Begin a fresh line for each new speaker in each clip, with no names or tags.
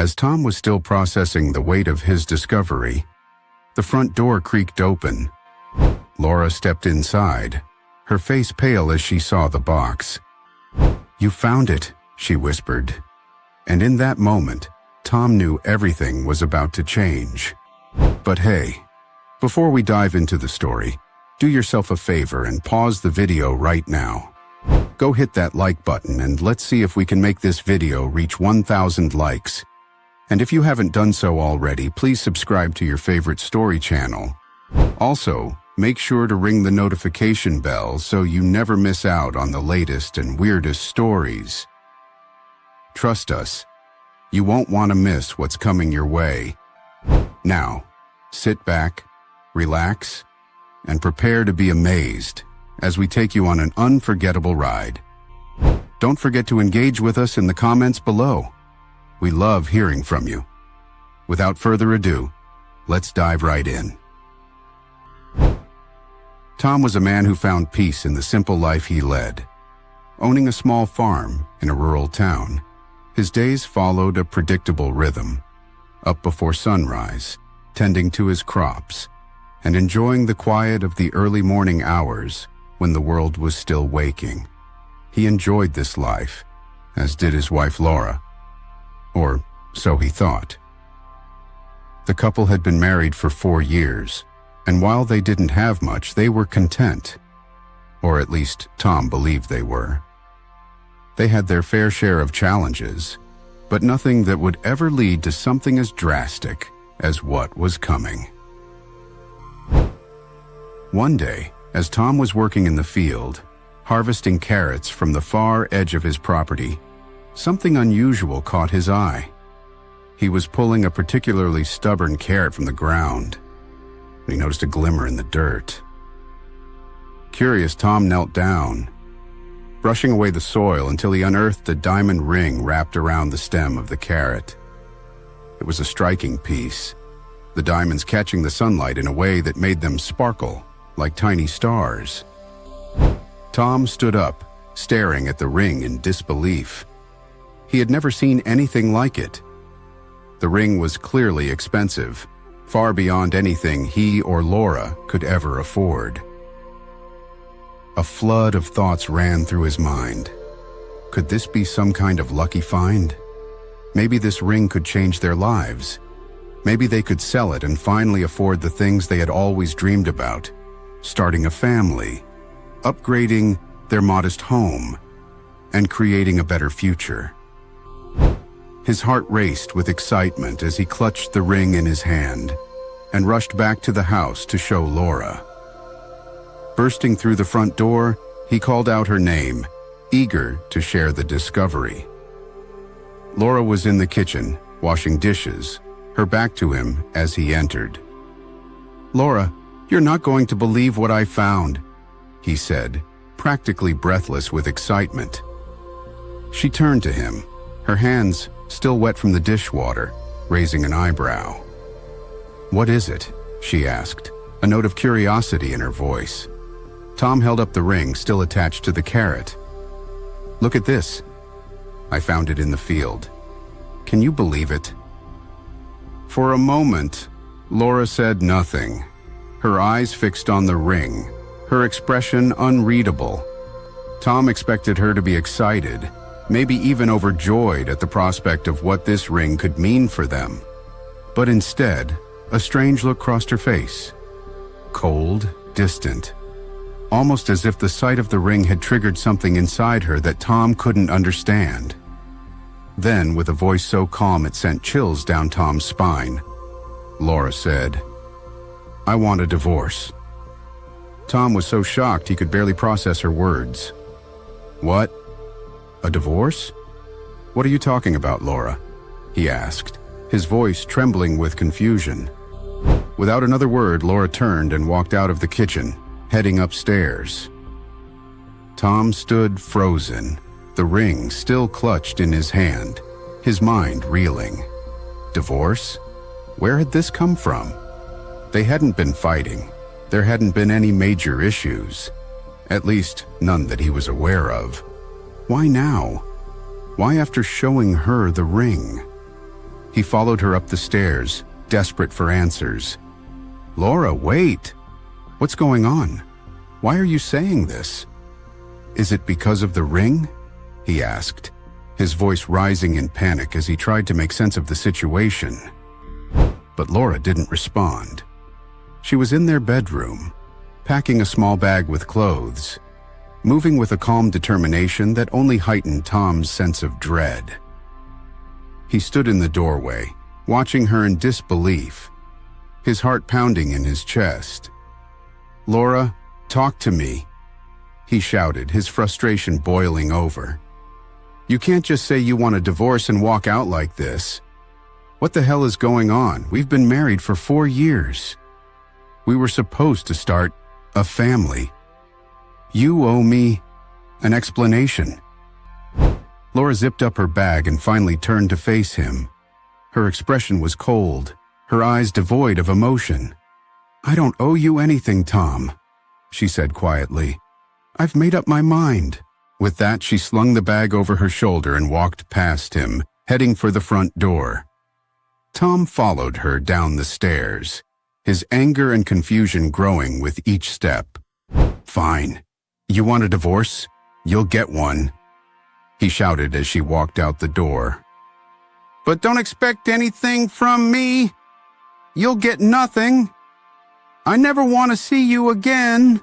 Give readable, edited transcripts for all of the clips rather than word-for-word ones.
As Tom was still processing the weight of his discovery, the front door creaked open. Laura stepped inside, her face pale as she saw the box. "You found it," she whispered. And in that moment, Tom knew everything was about to change. But hey, before we dive into the story, do yourself a favor and pause the video right now. Go hit that like button and let's see if we can make this video reach 1,000 likes. And if you haven't done so already, please subscribe to your favorite story channel. Also, make sure to ring the notification bell so you never miss out on the latest and weirdest stories. Trust us, you won't want to miss what's coming your way. Now, sit back, relax, and prepare to be amazed as we take you on an unforgettable ride. Don't forget to engage with us in the comments below. We love hearing from you. Without further ado, let's dive right in. Tom was a man who found peace in the simple life he led. Owning a small farm in a rural town, his days followed a predictable rhythm. Up before sunrise, tending to his crops, and enjoying the quiet of the early morning hours when the world was still waking. He enjoyed this life, as did his wife Laura. Or so he thought. The couple had been married for 4 years, and while they didn't have much, they were content. Or at least Tom believed they were. They had their fair share of challenges, but nothing that would ever lead to something as drastic as what was coming. One day, as Tom was working in the field, harvesting carrots from the far edge of his property, something unusual caught his eye. He was pulling a particularly stubborn carrot from the ground, and he noticed a glimmer in the dirt. Curious, Tom knelt down, brushing away the soil until he unearthed a diamond ring wrapped around the stem of the carrot. It was a striking piece, the diamonds catching the sunlight in a way that made them sparkle like tiny stars. Tom stood up, staring at the ring in disbelief. He had never seen anything like it. The ring was clearly expensive, far beyond anything he or Laura could ever afford. A flood of thoughts ran through his mind. Could this be some kind of lucky find? Maybe this ring could change their lives. Maybe they could sell it and finally afford the things they had always dreamed about, starting a family, upgrading their modest home, and creating a better future. His heart raced with excitement as he clutched the ring in his hand and rushed back to the house to show Laura. Bursting through the front door, he called out her name, eager to share the discovery. Laura was in the kitchen, washing dishes, her back to him as he entered. "Laura, you're not going to believe what I found," he said, practically breathless with excitement. She turned to him, her hands still wet from the dishwater, raising an eyebrow. "What is it?" she asked, a note of curiosity in her voice. Tom held up the ring still attached to the carrot. "Look at this. I found it in the field. Can you believe it?" For a moment, Laura said nothing, her eyes fixed on the ring, her expression unreadable. Tom expected her to be excited, maybe even overjoyed at the prospect of what this ring could mean for them. But instead, a strange look crossed her face. Cold, distant, almost as if the sight of the ring had triggered something inside her that Tom couldn't understand. Then, with a voice so calm it sent chills down Tom's spine, Laura said, "I want a divorce." Tom was so shocked he could barely process her words. "What? A divorce? What are you talking about, Laura?" he asked, his voice trembling with confusion. Without another word, Laura turned and walked out of the kitchen, heading upstairs. Tom stood frozen, the ring still clutched in his hand, his mind reeling. Divorce? Where had this come from? They hadn't been fighting. There hadn't been any major issues. At least, none that he was aware of. Why now? Why after showing her the ring? He followed her up the stairs, desperate for answers. "Laura, wait! What's going on? Why are you saying this? Is it because of the ring?" he asked, his voice rising in panic as he tried to make sense of the situation. But Laura didn't respond. She was in their bedroom, packing a small bag with clothes, moving with a calm determination that only heightened Tom's sense of dread. He stood in the doorway, watching her in disbelief, his heart pounding in his chest. "Laura, talk to me," he shouted, his frustration boiling over. "You can't just say you want a divorce and walk out like this. What the hell is going on? We've been married for 4 years. We were supposed to start a family. You owe me an explanation." Laura zipped up her bag and finally turned to face him. Her expression was cold, her eyes devoid of emotion. "I don't owe you anything, Tom," she said quietly. "I've made up my mind." With that, she slung the bag over her shoulder and walked past him, heading for the front door. Tom followed her down the stairs, his anger and confusion growing with each step. "Fine. You want a divorce? You'll get one," he shouted as she walked out the door. "But don't expect anything from me. You'll get nothing. I never want to see you again."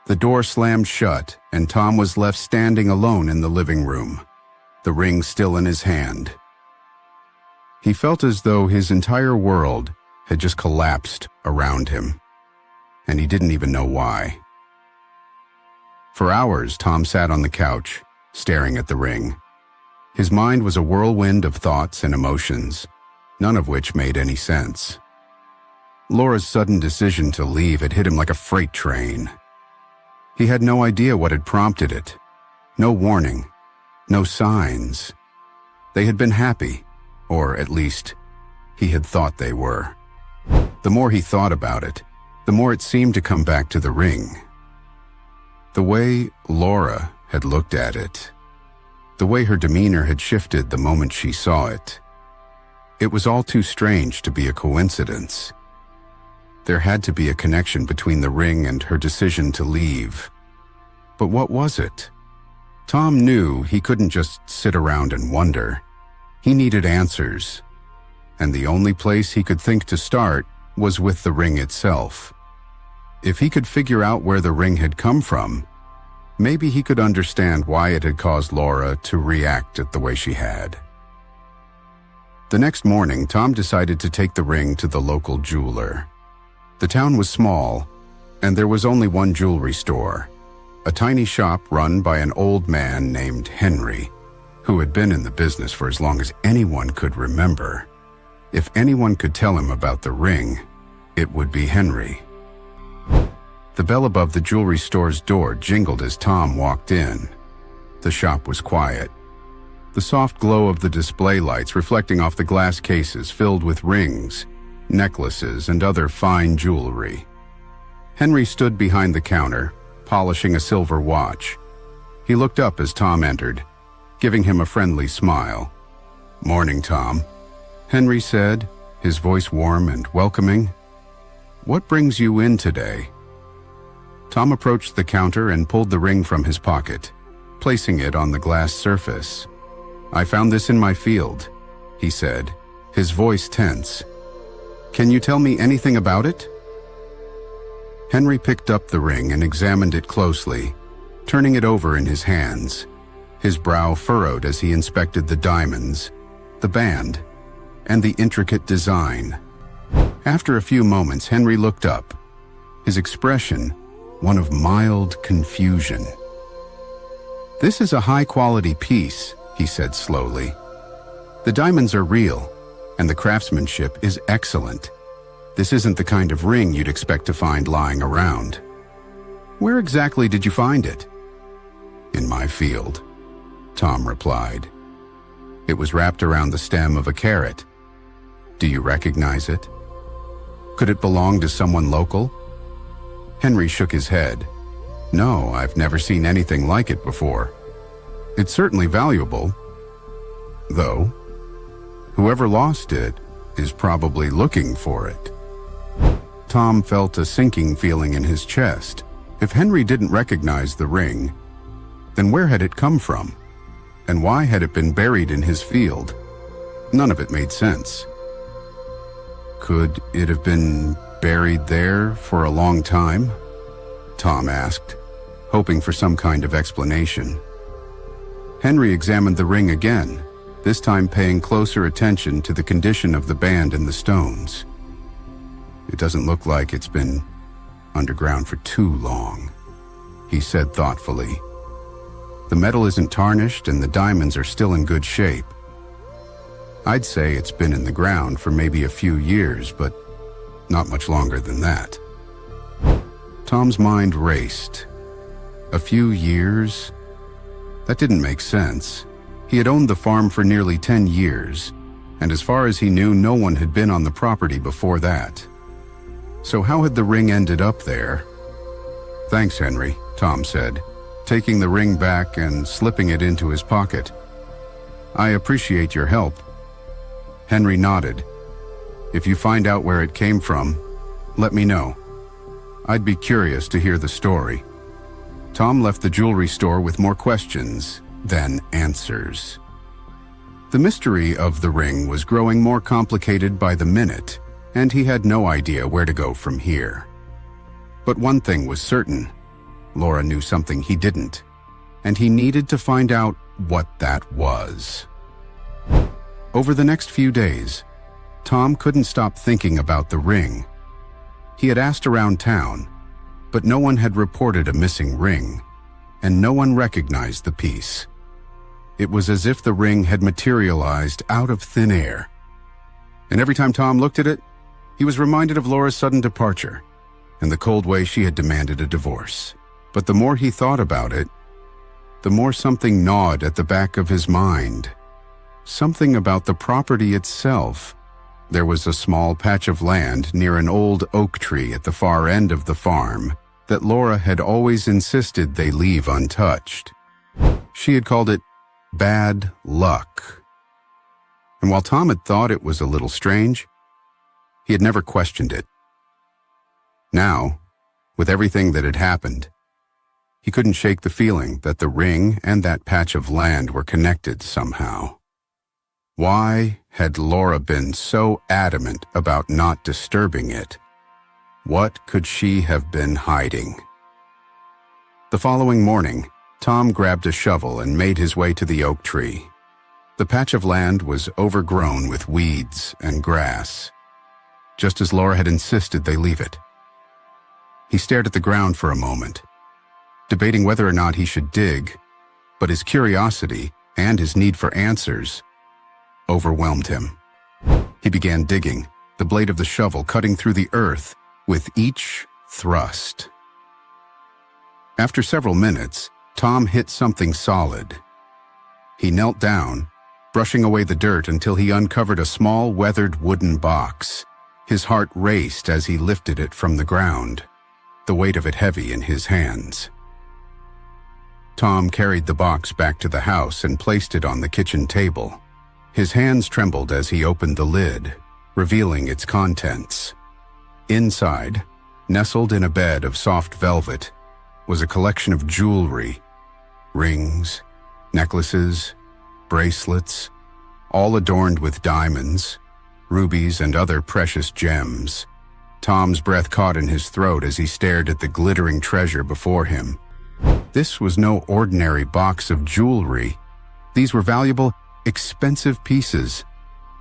The door slammed shut, and Tom was left standing alone in the living room, the ring still in his hand. He felt as though his entire world had just collapsed around him, and he didn't even know why. For hours, Tom sat on the couch, staring at the ring. His mind was a whirlwind of thoughts and emotions, none of which made any sense. Laura's sudden decision to leave had hit him like a freight train. He had no idea what had prompted it. No warning, no signs. They had been happy, or at least, he had thought they were. The more he thought about it, the more it seemed to come back to the ring. The way Laura had looked at it, the way her demeanor had shifted the moment she saw it. It was all too strange to be a coincidence. There had to be a connection between the ring and her decision to leave. But what was it? Tom knew he couldn't just sit around and wonder. He needed answers. And the only place he could think to start was with the ring itself. If he could figure out where the ring had come from, maybe he could understand why it had caused Laura to react the way she had. The next morning, Tom decided to take the ring to the local jeweler. The town was small, and there was only one jewelry store, a tiny shop run by an old man named Henry, who had been in the business for as long as anyone could remember. If anyone could tell him about the ring, it would be Henry. The bell above the jewelry store's door jingled as Tom walked in. The shop was quiet. The soft glow of the display lights reflecting off the glass cases filled with rings, necklaces, and other fine jewelry. Henry stood behind the counter, polishing a silver watch. He looked up as Tom entered, giving him a friendly smile. "Morning, Tom," Henry said, his voice warm and welcoming. "What brings you in today?" Tom approached the counter and pulled the ring from his pocket, placing it on the glass surface. "I found this in my field," he said, his voice tense. "Can you tell me anything about it?" Henry picked up the ring and examined it closely, turning it over in his hands, his brow furrowed as he inspected the diamonds, the band, and the intricate design. After a few moments, Henry looked up, his expression one of mild confusion. "This is a high-quality piece," he said slowly. "The diamonds are real, and the craftsmanship is excellent. This isn't the kind of ring you'd expect to find lying around. Where exactly did you find it?" "In my field," Tom replied. "It was wrapped around the stem of a carrot. Do you recognize it? Could it belong to someone local?" Henry shook his head. "No, I've never seen anything like it before. It's certainly valuable, though." Whoever lost it is probably looking for it. Tom felt a sinking feeling in his chest. If Henry didn't recognize the ring, then where had it come from? And why had it been buried in his field? None of it made sense. Could it have been buried there for a long time? Tom asked, hoping for some kind of explanation. Henry examined the ring again, this time paying closer attention to the condition of the band and the stones. It doesn't look like it's been underground for too long, he said thoughtfully. The metal isn't tarnished and the diamonds are still in good shape. I'd say it's been in the ground for maybe a few years, but not much longer than that. Tom's mind raced. A few years? That didn't make sense. He had owned the farm for nearly 10 years, and as far as he knew, no one had been on the property before that. So how had the ring ended up there? Thanks, Henry, Tom said, taking the ring back and slipping it into his pocket. I appreciate your help. Henry nodded. If you find out where it came from, let me know. I'd be curious to hear the story. Tom left the jewelry store with more questions than answers. The mystery of the ring was growing more complicated by the minute, and he had no idea where to go from here. But one thing was certain. Laura knew something he didn't, and he needed to find out what that was. Over the next few days, Tom couldn't stop thinking about the ring. He had asked around town, but no one had reported a missing ring, and no one recognized the piece. It was as if the ring had materialized out of thin air. And every time Tom looked at it, he was reminded of Laura's sudden departure and the cold way she had demanded a divorce. But the more he thought about it, the more something gnawed at the back of his mind. Something about the property itself. There was a small patch of land near an old oak tree at the far end of the farm that Laura had always insisted they leave untouched. She had called it bad luck. And while Tom had thought it was a little strange, he had never questioned it. Now, with everything that had happened, he couldn't shake the feeling that the ring and that patch of land were connected somehow. Why had Laura been so adamant about not disturbing it? What could she have been hiding? The following morning, Tom grabbed a shovel and made his way to the oak tree. The patch of land was overgrown with weeds and grass, just as Laura had insisted they leave it. He stared at the ground for a moment, debating whether or not he should dig, but his curiosity and his need for answers overwhelmed him. He began digging, the blade of the shovel cutting through the earth with each thrust. After several minutes, Tom hit something solid. He knelt down, brushing away the dirt until he uncovered a small weathered wooden box. His heart raced as he lifted it from the ground, the weight of it heavy in his hands. Tom carried the box back to the house and placed it on the kitchen table. His hands trembled as he opened the lid, revealing its contents. Inside, nestled in a bed of soft velvet, was a collection of jewelry, rings, necklaces, bracelets, all adorned with diamonds, rubies, and other precious gems. Tom's breath caught in his throat as he stared at the glittering treasure before him. This was no ordinary box of jewelry. These were valuable, expensive pieces,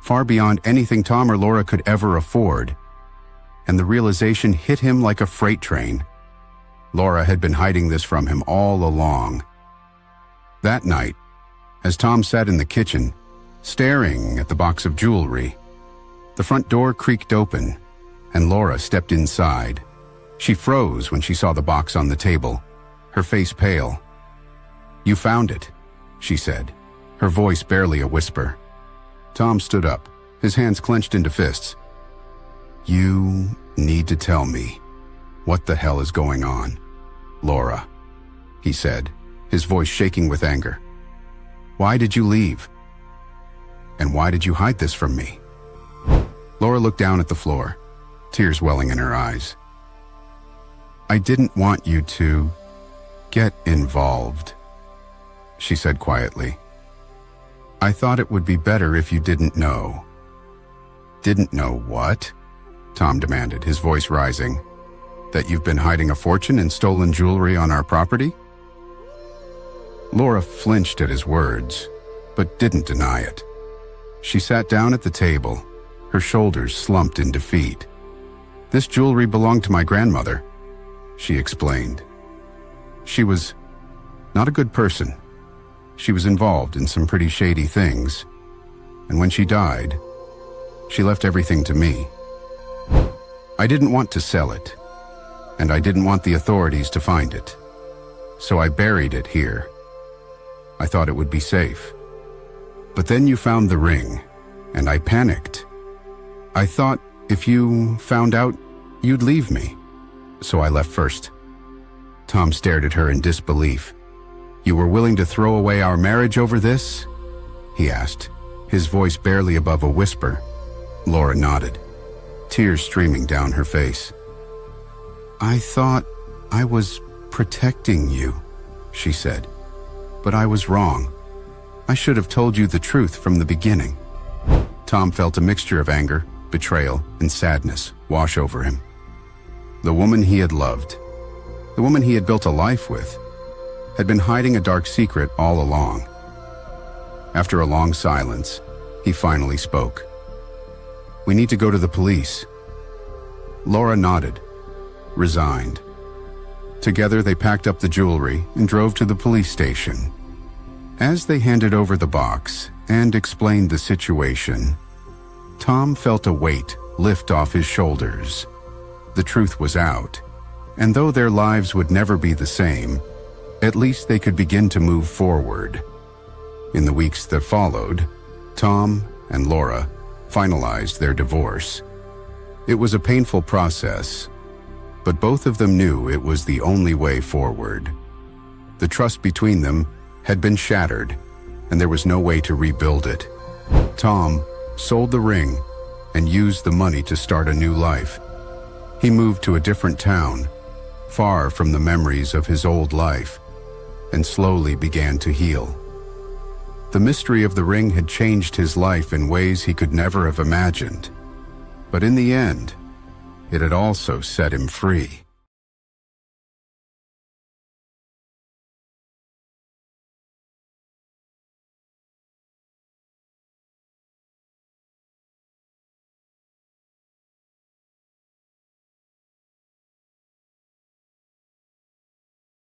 far beyond anything Tom or Laura could ever afford. And the realization hit him like a freight train. Laura had been hiding this from him all along. That night, as Tom sat in the kitchen, staring at the box of jewelry, the front door creaked open, and Laura stepped inside. She froze when she saw the box on the table, her face pale. "You found it," she said, her voice barely a whisper. Tom stood up, his hands clenched into fists. "You need to tell me what the hell is going on, Laura," he said, his voice shaking with anger. "Why did you leave?" And why did you hide this from me? Laura looked down at the floor, tears welling in her eyes. I didn't want you to get involved, she said quietly. I thought it would be better if you didn't know. Didn't know what? Tom demanded, his voice rising. That you've been hiding a fortune and stolen jewelry on our property? Laura flinched at his words, but didn't deny it. She sat down at the table, her shoulders slumped in defeat. This jewelry belonged to my grandmother, she explained. She was not a good person. She was involved in some pretty shady things, and when she died, she left everything to me. I didn't want to sell it, and I didn't want the authorities to find it, so I buried it here. I thought it would be safe. But then you found the ring, and I panicked. I thought if you found out, you'd leave me, so I left first. Tom stared at her in disbelief. You were willing to throw away our marriage over this? He asked, his voice barely above a whisper. Laura nodded, tears streaming down her face. I thought I was protecting you, she said, but I was wrong. I should have told you the truth from the beginning. Tom felt a mixture of anger, betrayal, and sadness wash over him. The woman he had loved, the woman he had built a life with, had been hiding a dark secret all along. After a long silence, he finally spoke. We need to go to the police. Laura nodded, resigned. Together they packed up the jewelry and drove to the police station. As they handed over the box and explained the situation, Tom felt a weight lift off his shoulders. The truth was out, and though their lives would never be the same, at least they could begin to move forward. In the weeks that followed, Tom and Laura finalized their divorce. It was a painful process, but both of them knew it was the only way forward. The trust between them had been shattered, and there was no way to rebuild it. Tom sold the ring and used the money to start a new life. He moved to a different town, far from the memories of his old life, and slowly began to heal. The mystery of the ring had changed his life in ways he could never have imagined. But in the end, it had also set him free.